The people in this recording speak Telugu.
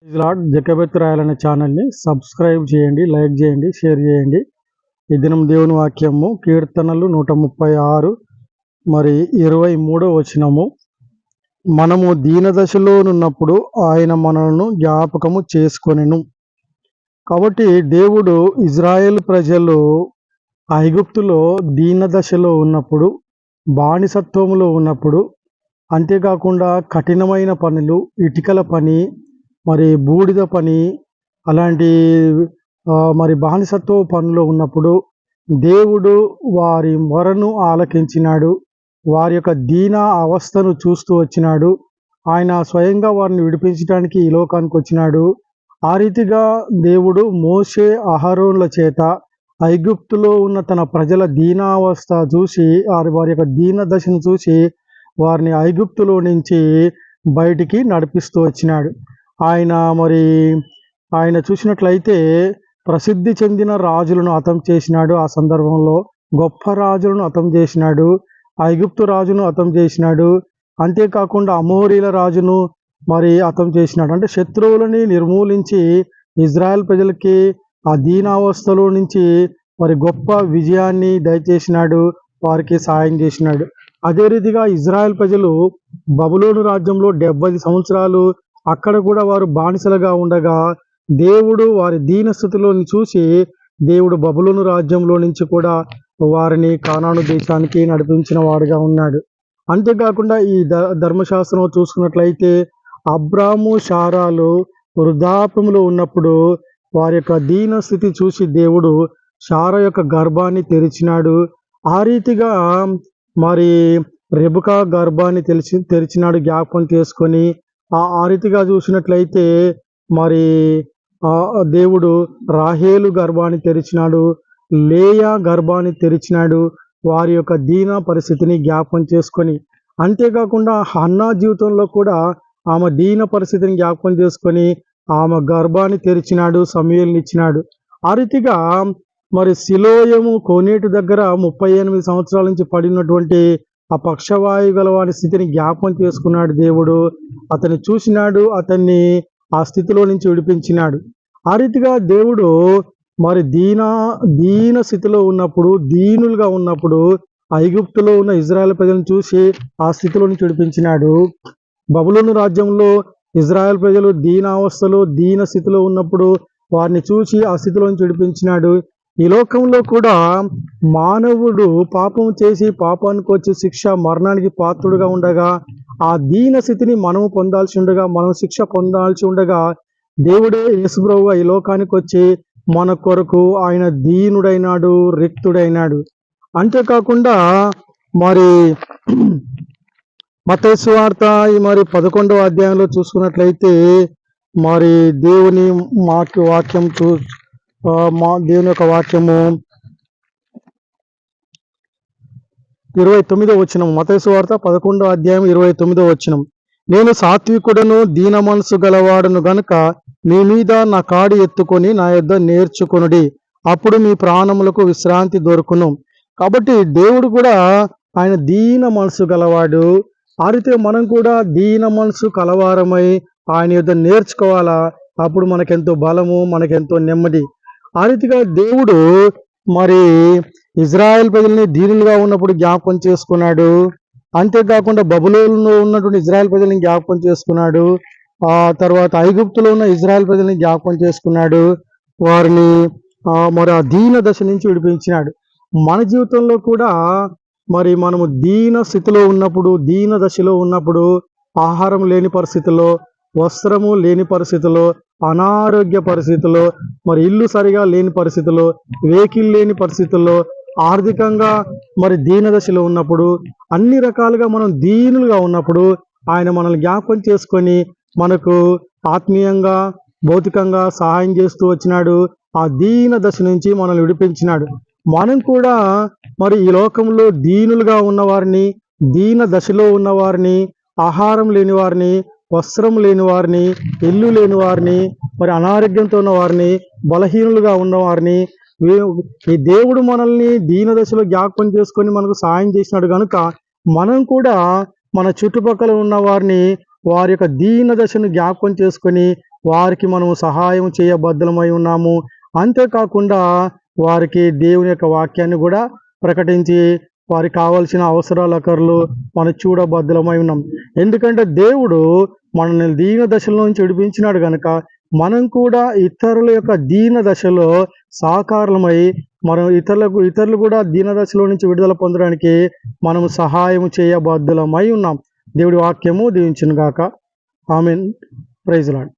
లార్డ్ జకబెత్ రాయల్ అనే ఛానల్ని సబ్స్క్రైబ్ చేయండి, లైక్ చేయండి, షేర్ చేయండి. ఈ దినం దేవుని వాక్యము కీర్తనలు 136 మరి 23 వచనము. మనము దీనదశలో ఉన్నప్పుడు ఆయన మనలను జ్ఞాపకము చేసుకొనెను. కాబట్టి దేవుడు ఇజ్రాయేల్ ప్రజలు ఐగుప్తులో దీనదశలో ఉన్నప్పుడు, బానిసత్వములో ఉన్నప్పుడు, అంతేకాకుండా కఠినమైన పనులు, ఇటుకల పని, మరి బూడిద పని, అలాంటి మరి బానిసత్వ పనులు ఉన్నప్పుడు దేవుడు వారి మొరను ఆలకించినాడు. వారి యొక్క దీన అవస్థను చూస్తూ వచ్చినాడు. ఆయన స్వయంగా వారిని విడిపించడానికి ఈ లోకానికి వచ్చినాడు. ఆ రీతిగా దేవుడు మోషే, అహరోన్ల చేత ఐగుప్తులో ఉన్న తన ప్రజల దీనావస్థ చూసి, వారి యొక్క దీన దశను చూసి వారిని ఐగుప్తులో నుంచి బయటికి నడిపిస్తూ వచ్చినాడు. ఆయన చూసినట్లయితే ప్రసిద్ధి చెందిన రాజులను హతం చేసినాడు. ఆ సందర్భంలో గొప్ప రాజులను హతం చేసినాడు. ఐగుప్తు రాజును హతం చేసినాడు. అంతేకాకుండా అమోరీల రాజును మరి హతం చేసినాడు. అంటే శత్రువులని నిర్మూలించి ఇజ్రాయెల్ ప్రజలకి ఆ దీనావస్థలో నుంచి మరి గొప్ప విజయాన్ని దయచేసినాడు, వారికి సాయం చేసినాడు. అదే రీతిగా ఇజ్రాయెల్ ప్రజలు బబులోను రాజ్యంలో 70 సంవత్సరాలు అక్కడ కూడా వారు బానిసలుగా ఉండగా దేవుడు వారి దీనస్థితిలో చూసి దేవుడు బబులోను రాజ్యంలో నుంచి కూడా వారిని కానాను దేశానికి నడిపించిన వాడుగా ఉన్నాడు. అంతేకాకుండా ఈ ధర్మశాస్త్రం చూసుకున్నట్లయితే అబ్రాము, శారాలు వృద్ధాప్యములో ఉన్నప్పుడు వారి యొక్క దీనస్థితి చూసి దేవుడు శారా యొక్క గర్భాన్ని తెరిచినాడు. ఆ రీతిగా మరి రెబెకా గర్భాన్ని తెరిచినాడు జ్ఞాపకం చేసుకొని. ఆ రీతిగా చూసినట్లయితే మరి దేవుడు రాహేలు గర్భాన్ని తెరిచినాడు, లేయా గర్భాన్ని తెరిచినాడు, వారి యొక్క దీన పరిస్థితిని జ్ఞాపకం చేసుకొని. అంతేకాకుండా హన్నా జీవితంలో కూడా ఆమె దీన పరిస్థితిని జ్ఞాపకం చేసుకొని ఆమె గర్భాన్ని తెరిచినాడు, సమూయేలుని ఇచ్చినాడు. ఆ రీతిగా మరి సిలోయము కోనేటి దగ్గర 38 సంవత్సరాల నుంచి పడినటువంటి ఆ పక్షవాయు గల వారి స్థితిని జ్ఞాపకం చేసుకున్నాడు దేవుడు. అతన్ని చూసినాడు, అతన్ని ఆ స్థితిలో నుంచి విడిపించినాడు. ఆ రీతిగా దేవుడు మరి దీన స్థితిలో ఉన్నప్పుడు, దీనులుగా ఉన్నప్పుడు ఐగుప్తులో ఉన్న ఇజ్రాయెల్ ప్రజలను చూసి ఆ స్థితిలో నుంచి విడిపించినాడు. బబులోను రాజ్యంలో ఇజ్రాయెల్ ప్రజలు దీనావస్థలో దీన స్థితిలో ఉన్నప్పుడు వారిని చూసి ఆ స్థితిలో నుంచి విడిపించినాడు. ఈ లోకంలో కూడా మానవుడు పాపం చేసి పాపానికి వచ్చి శిక్ష మరణానికి పాత్రుడుగా ఉండగా ఆ దీన స్థితిని మనము పొందాల్సి ఉండగా, మనం శిక్ష పొందాల్సి ఉండగా దేవుడే యేసుప్రభువు ఈ లోకానికి వచ్చి మన కొరకు ఆయన దీనుడైనాడు, రిక్తుడైనాడు. అంతేకాకుండా మరి మత్తయి సువార్త మరి 11వ అధ్యాయంలో చూసుకున్నట్లయితే మరి దేవుని వాక్యం దేవుని యొక్క వాక్యము 29వ వచనం. మత్తయి సువార్త 11వ అధ్యాయం 29వ వచనం. నేను సాత్వికుడను, దీన మనసు గలవాడును గనుక మీ మీద నా కాడి ఎత్తుకొని నా యొద్ద నేర్చుకొనుడి, అప్పుడు మీ ప్రాణములకు విశ్రాంతి దొరుకును. కాబట్టి దేవుడు కూడా ఆయన దీన మనసు గలవాడు. ఆ రీతిగా మనం కూడా దీన మనసు కలవారమై ఆయన యొద్ద నేర్చుకోవాలా. అప్పుడు మనకెంతో బలము, మనకెంతో నెమ్మది. ఆ రీతిగా దేవుడు మరి ఇజ్రాయెల్ ప్రజల్ని దీనులుగా ఉన్నప్పుడు జ్ఞాపకం చేసుకున్నాడు. అంతేకాకుండా బబులోనులో ఉన్నటువంటి ఇజ్రాయెల్ ప్రజల్ని జ్ఞాపకం చేసుకున్నాడు. ఆ తర్వాత ఐగుప్తులో ఉన్న ఇజ్రాయెల్ ప్రజల్ని జ్ఞాపకం చేసుకున్నాడు. వారిని మరి ఆ దీన దశ నుంచి విడిపించినాడు. మన జీవితంలో కూడా మరి మనము దీన స్థితిలో ఉన్నప్పుడు, దీన దశలో ఉన్నప్పుడు, ఆహారం లేని పరిస్థితుల్లో, వస్త్రము లేని పరిస్థితుల్లో, అనారోగ్య పరిస్థితుల్లో, మరి ఇల్లు సరిగా లేని పరిస్థితుల్లో, వెహికల్ లేని పరిస్థితుల్లో, ఆర్థికంగా మరి దీన దశలో ఉన్నప్పుడు, అన్ని రకాలుగా మనం దీనులుగా ఉన్నప్పుడు ఆయన మనల్ని జ్ఞాపకం చేసుకొని మనకు ఆత్మీయంగా, భౌతికంగా సహాయం చేస్తూ వచ్చినాడు. ఆ దీన దశ నుంచి మనల్ని విడిపించినాడు. మనం కూడా మరి ఈ లోకంలో దీనులుగా ఉన్నవారిని, దీన దశలో ఉన్నవారిని, ఆహారం లేని వారిని, వస్త్రం లేని వారిని, ఇల్లు లేని వారిని, మరి అనారోగ్యంతో ఉన్న వారిని, బలహీనులుగా ఉన్నవారిని ఈ దేవుడు మనల్ని దీన దశలో జ్ఞాపకం చేసుకొని మనకు సహాయం చేసినాడు కనుక మనం కూడా మన చుట్టుపక్కల ఉన్న వారిని వారి యొక్క దీన దశను జ్ఞాపకం చేసుకొని వారికి మనము సహాయం చేయబద్ధులమై ఉన్నాము. అంతేకాకుండా వారికి దేవుని యొక్క వాక్యాన్ని కూడా ప్రకటించి వారికి కావాల్సిన అవసరాల అక్కర్లు మనం చూడబద్ధులమై ఉన్నాం. ఎందుకంటే దేవుడు మనల్ని దీన దశల నుంచి విడిపించినాడు కనుక మనం కూడా ఇతరుల యొక్క దీన దశలో సహకారులమై మనం ఇతరులు కూడా దీన దశలో నుంచి విడుదల పొందడానికి మనం సహాయం చేయబద్ధులమై ఉన్నాం. దేవుడి వాక్యము దీవించును గాక. ఆమేన్. Praise lord.